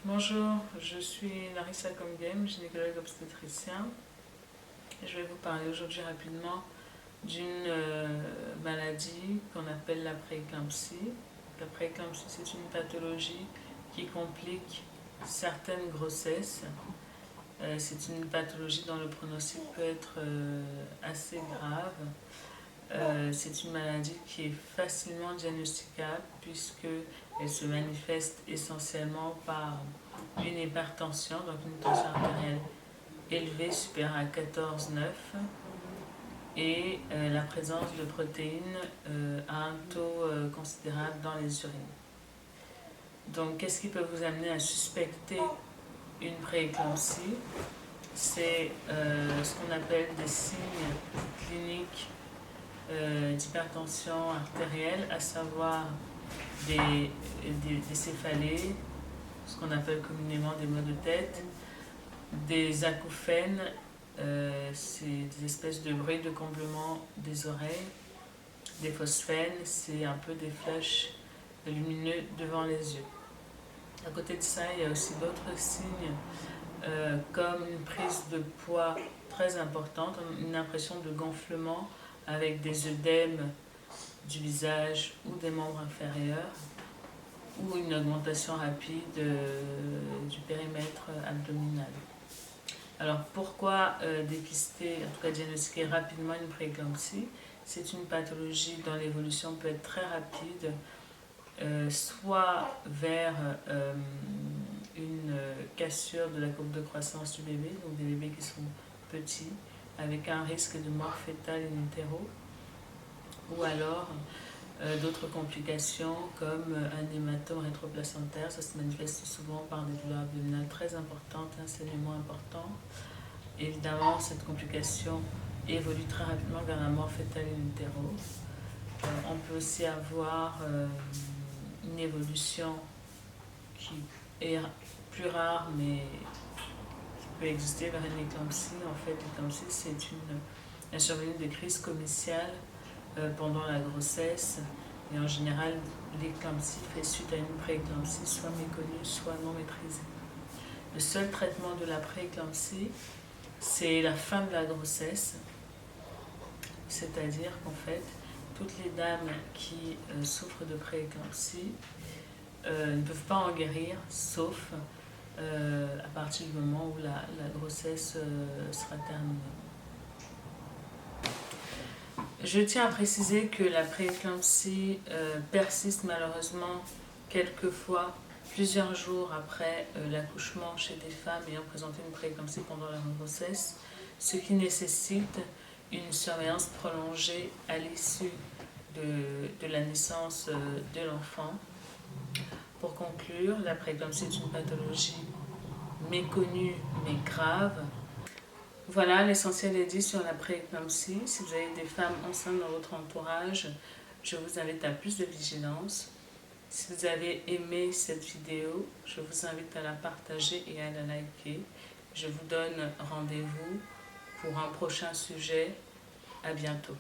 Bonjour, je suis Larissa Comgame, gynécologue obstétricien. Je vais vous parler aujourd'hui rapidement d'une maladie qu'on appelle la prééclampsie. La prééclampsie, c'est une pathologie qui complique certaines grossesses. C'est une pathologie dont le pronostic peut être assez grave. C'est une maladie qui est facilement diagnosticable puisqu'elle se manifeste essentiellement par une hypertension, donc une tension artérielle élevée supérieure à 14,9 et la présence de protéines à un taux considérable dans les urines. Donc qu'est-ce qui peut vous amener à suspecter une prééclampsie? C'est ce qu'on appelle des signes cliniques d'hypertension artérielle, à savoir des céphalées, ce qu'on appelle communément des maux de tête, des acouphènes, c'est des espèces de bruits de comblement des oreilles, des phosphènes, c'est un peu des flashs lumineux devant les yeux. À côté de ça, il y a aussi d'autres signes comme une prise de poids très importante, une impression de gonflement avec des œdèmes du visage ou des membres inférieurs, ou une augmentation rapide du périmètre abdominal. Alors pourquoi dépister, en tout cas diagnostiquer rapidement une prééclampsie? C'est une pathologie dont l'évolution peut être très rapide, soit vers une cassure de la courbe de croissance du bébé, donc des bébés qui sont petits, avec un risque de mort fœtale in utero, ou alors d'autres complications comme un hématome rétroplacentaire. Ça se manifeste souvent par des douleurs abdominales très importantes, un saignement important. Évidemment, cette complication évolue très rapidement vers la mort fœtale in utero. On peut aussi avoir une évolution qui est plus rare, mais qui peut exister vers une éclampsie. En fait, l'éclampsie, c'est la survenue de crises commerciales pendant la grossesse. Et en général, l'éclampsie fait suite à une prééclampsie, soit méconnue, soit non maîtrisée. Le seul traitement de la prééclampsie, c'est la fin de la grossesse. C'est-à-dire qu'en fait, toutes les dames qui souffrent de prééclampsie ne peuvent pas en guérir, sauf à partir du moment où la grossesse sera terminée. Je tiens à préciser que la prééclampsie persiste malheureusement quelquefois plusieurs jours après l'accouchement chez des femmes ayant présenté une prééclampsie pendant leur grossesse, ce qui nécessite une surveillance prolongée à l'issue de la naissance de l'enfant. Pour conclure, la prééclampsie est une pathologie méconnue mais grave. Voilà, l'essentiel est dit sur la prééclampsie. Si vous avez des femmes enceintes dans votre entourage, je vous invite à plus de vigilance. Si vous avez aimé cette vidéo, je vous invite à la partager et à la liker. Je vous donne rendez-vous pour un prochain sujet. À bientôt.